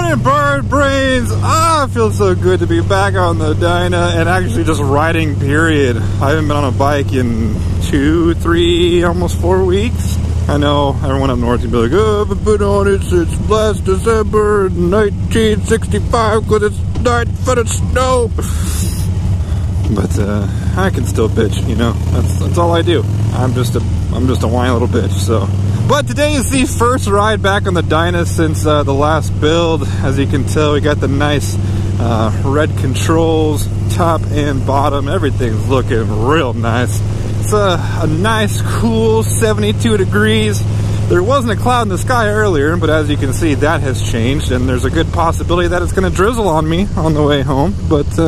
morning, bird brains! It feels so good to be back on the Dyna and actually just riding, period. I haven't been on a bike in 2, 3, almost 4 weeks. I know everyone up north would be like, oh, I've been on it since last December 1965 because it's not foot of snow. But I can still bitch, you know. That's all I do. I'm just a whiny little bitch. So, but today is the first ride back on the Dyna since the last build. As you can tell, we got the nice red controls, top and bottom. Everything's looking real nice. It's a nice, cool 72 degrees. There wasn't a cloud in the sky earlier, but as you can see, that has changed, and there's a good possibility that it's going to drizzle on me on the way home. But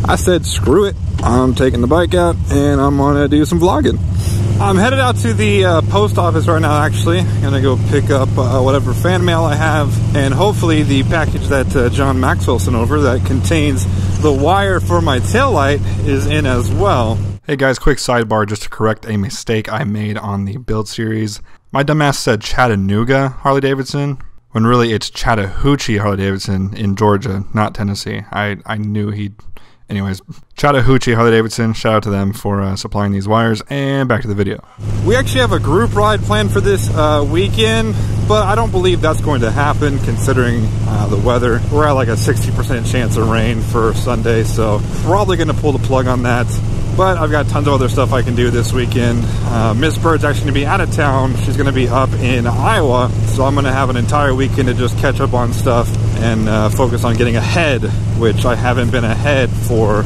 I said, screw it. I'm taking the bike out, and I'm going to do some vlogging. I'm headed out to the post office right now, actually. I'm going to go pick up whatever fan mail I have, and hopefully the package that John Maxwell sent over that contains the wire for my taillight is in as well. Hey guys, quick sidebar just to correct a mistake I made on the build series. My dumbass said Chattanooga Harley Davidson, when really it's Chattahoochee Harley Davidson in Georgia, not Tennessee. I knew he'd... Anyways, Chattahoochee Harley Davidson, shout out to them for supplying these wires, and back to the video. We actually have a group ride planned for this weekend, but I don't believe that's going to happen considering the weather. We're at like a 60% chance of rain for Sunday, so probably going to pull the plug on that. But I've got tons of other stuff I can do this weekend. Miss Bird's actually going to be out of town. She's going to be up in Iowa, so I'm going to have an entire weekend to just catch up on stuff and focus on getting ahead, which I haven't been ahead for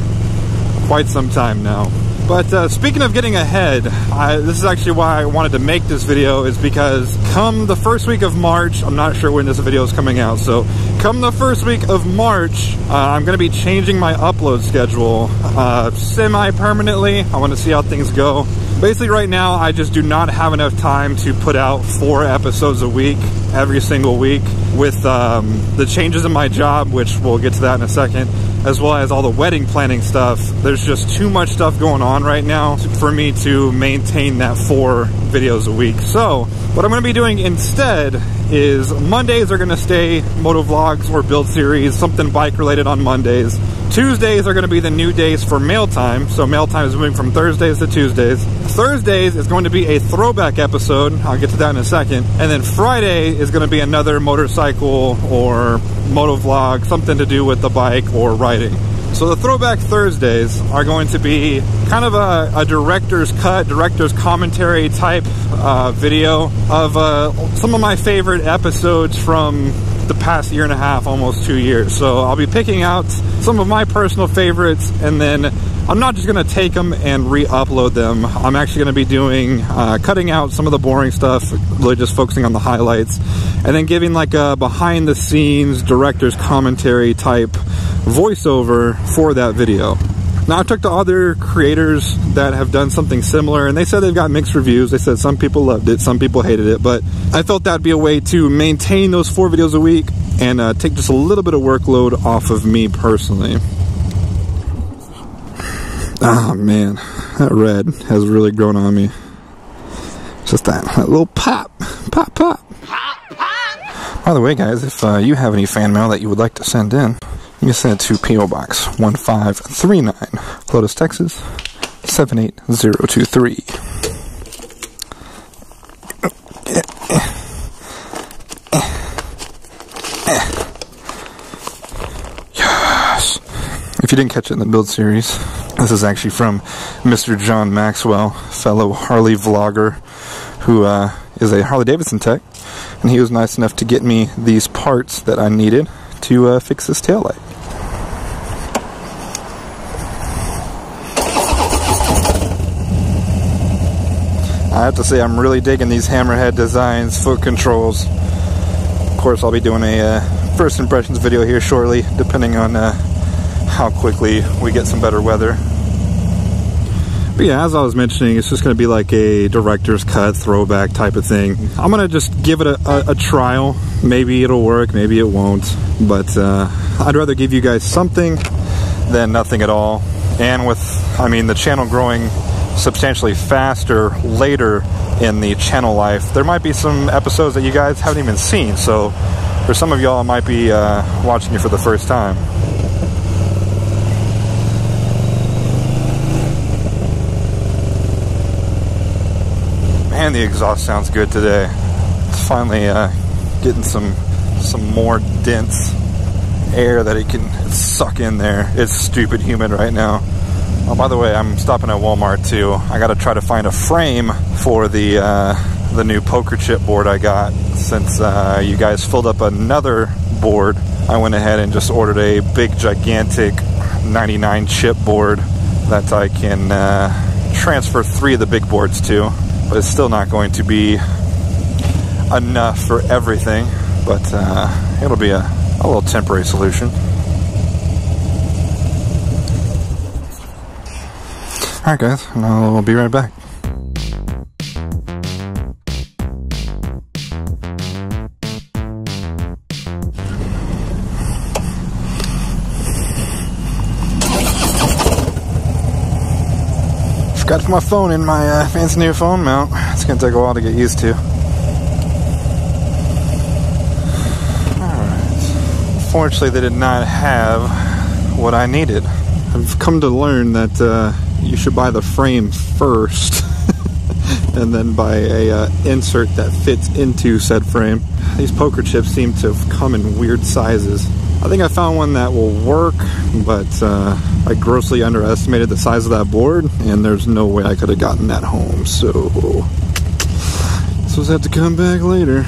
quite some time now. But speaking of getting ahead, this is actually why I wanted to make this video, is because come the first week of March, I'm not sure when this video is coming out, so come the first week of March, I'm going to be changing my upload schedule semi-permanently. I want to see how things go. Basically right now, I just do not have enough time to put out 4 episodes a week, every single week, with the changes in my job, which we'll get to that in a second, as well as all the wedding planning stuff. There's just too much stuff going on right now for me to maintain that 4 videos a week. So what I'm going to be doing instead is Mondays are going to stay motovlogs or build series, something bike related on Mondays. Tuesdays are going to be the new days for mail time. So mail time is moving from Thursdays to Tuesdays. Thursdays is going to be a throwback episode. I'll get to that in a second. And then Friday is going to be another motorcycle or motovlog, something to do with the bike or riding. So the Throwback Thursdays are going to be kind of a director's cut, director's commentary type video of some of my favorite episodes from the past year and a half, almost 2 years. So I'll be picking out some of my personal favorites, and then I'm not just going to take them and re-upload them. I'm actually going to be doing, cutting out some of the boring stuff, really just focusing on the highlights, and then giving like a behind the scenes director's commentary type voiceover for that video. Now I talked to other creators that have done something similar, and they said they've got mixed reviews. They said some people loved it, some people hated it, but I felt that'd be a way to maintain those 4 videos a week and take just a little bit of workload off of me personally. Oh man, that red has really grown on me. Just that little pop, pop, pop. By the way guys, if you have any fan mail that you would like to send in, you can send it to P.O. Box 1539, Lotus, Texas 78023. Yes! If you didn't catch it in the build series, this is actually from Mr. John Maxwell, fellow Harley vlogger, who is a Harley Davidson tech, and he was nice enough to get me these parts that I needed to fix this taillight. I have to say I'm really digging these hammerhead designs, foot controls. Of course I'll be doing a first impressions video here shortly, depending on how quickly we get some better weather. But yeah, as I was mentioning, it's just going to be like a director's cut, throwback type of thing. I'm going to just give it a trial. Maybe it'll work, maybe it won't. But I'd rather give you guys something than nothing at all. And with, I mean, the channel growing substantially faster later in the channel life, there might be some episodes that you guys haven't even seen. So For some of y'all, might be watching it for the first time. Man, the exhaust sounds good today. It's finally getting some more dense air that it can suck in there. It's stupid humid right now. Oh, by the way, I'm stopping at Walmart too. I gotta try to find a frame for the new poker chip board I got. Since you guys filled up another board, I went ahead and just ordered a big gigantic 99 chip board that I can transfer 3 of the big boards to, but it's still not going to be enough for everything, but it'll be a little temporary solution. Alright guys, I'll be right back. Forgot to put my phone in my fancy new phone mount. It's gonna take a while to get used to. Alright. Fortunately, they did not have what I needed. I've come to learn that you should buy the frame first and then buy a insert that fits into said frame. These poker chips seem to have come in weird sizes. I think I found one that will work, but I grossly underestimated the size of that board, and there's no way I could have gotten that home, so I have to come back later.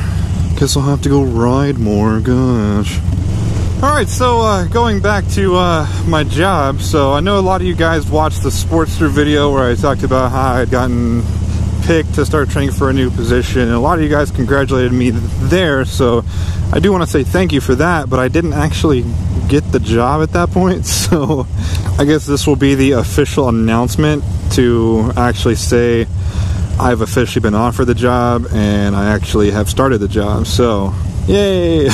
Guess I'll have to go ride more, gosh. Alright, so going back to my job, so I know a lot of you guys watched the Sportster video where I talked about how I had gotten picked to start training for a new position, and a lot of you guys congratulated me there, so I do want to say thank you for that, but I didn't actually get the job at that point, so I guess this will be the official announcement to actually say I've officially been offered the job and I actually have started the job, so yay!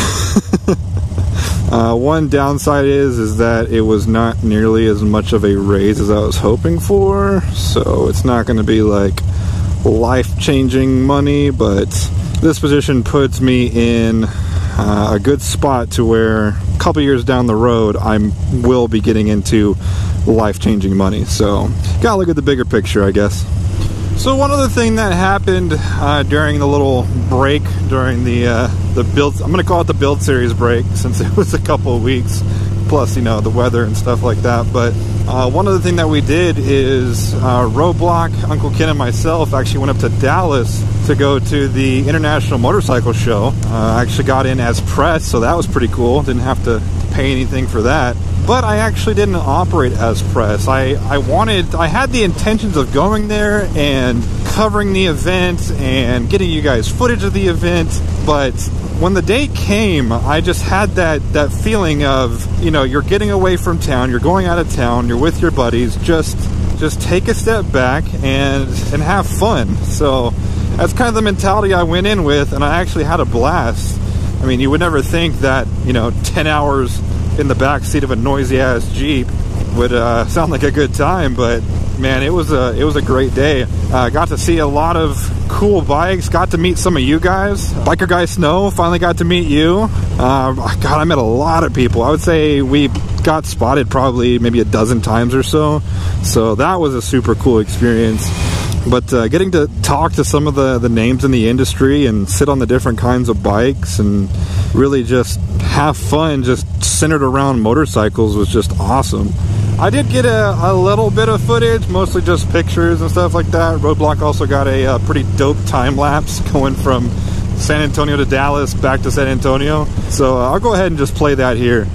One downside is that it was not nearly as much of a raise as I was hoping for, so it's not going to be like life-changing money, but this position puts me in a good spot to where a couple years down the road I will be getting into life-changing money, so gotta look at the bigger picture, I guess. So one other thing that happened during the little break during the build, I'm gonna call it the build series break since it was a couple of weeks, plus, you know, the weather and stuff like that, but one other thing that we did is Roadblock, Uncle Ken and myself actually went up to Dallas to go to the International Motorcycle Show. I actually got in as press, so that was pretty cool. Didn't have to pay anything for that. But I actually didn't operate as press. I had the intentions of going there and covering the event and getting you guys footage of the event, but when the day came, I just had that feeling of, you know, you're getting away from town, you're going out of town, you're with your buddies, just take a step back and have fun. So that's kind of the mentality I went in with, and I actually had a blast. I mean, you would never think that, you know, 10 hours in the back seat of a noisy ass Jeep would sound like a good time, but man, it was a great day. Got to see a lot of cool bikes, got to meet some of you guys. Biker Guy Snow, finally got to meet you. God, I met a lot of people. I would say we got spotted probably maybe a dozen times or so, so that was a super cool experience. But getting to talk to some of the names in the industry and sit on the different kinds of bikes and really just have fun just centered around motorcycles was just awesome. I did get a little bit of footage, mostly just pictures and stuff like that. Roadblock also got a pretty dope time lapse going from San Antonio to Dallas, back to San Antonio. So I'll go ahead and just play that here.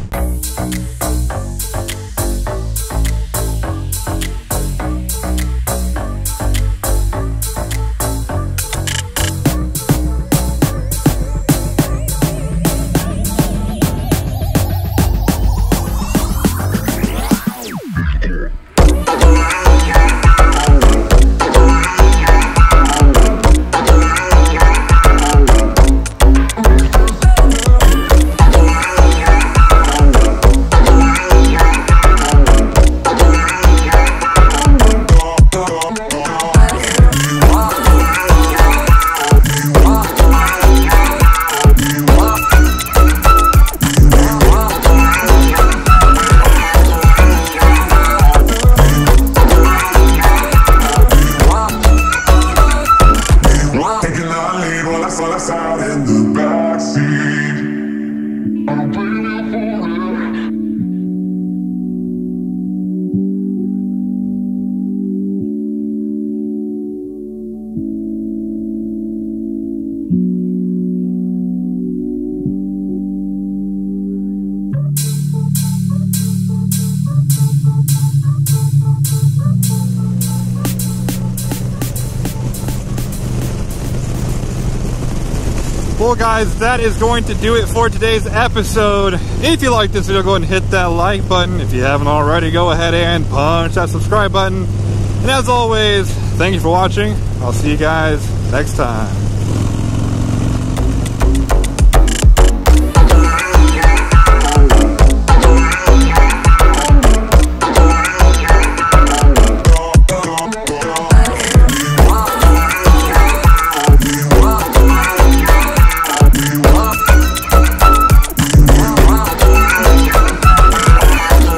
Well guys, that is going to do it for today's episode. If you like this video, go ahead and hit that like button. If you haven't already, go ahead and punch that subscribe button. And as always, thank you for watching. I'll see you guys next time.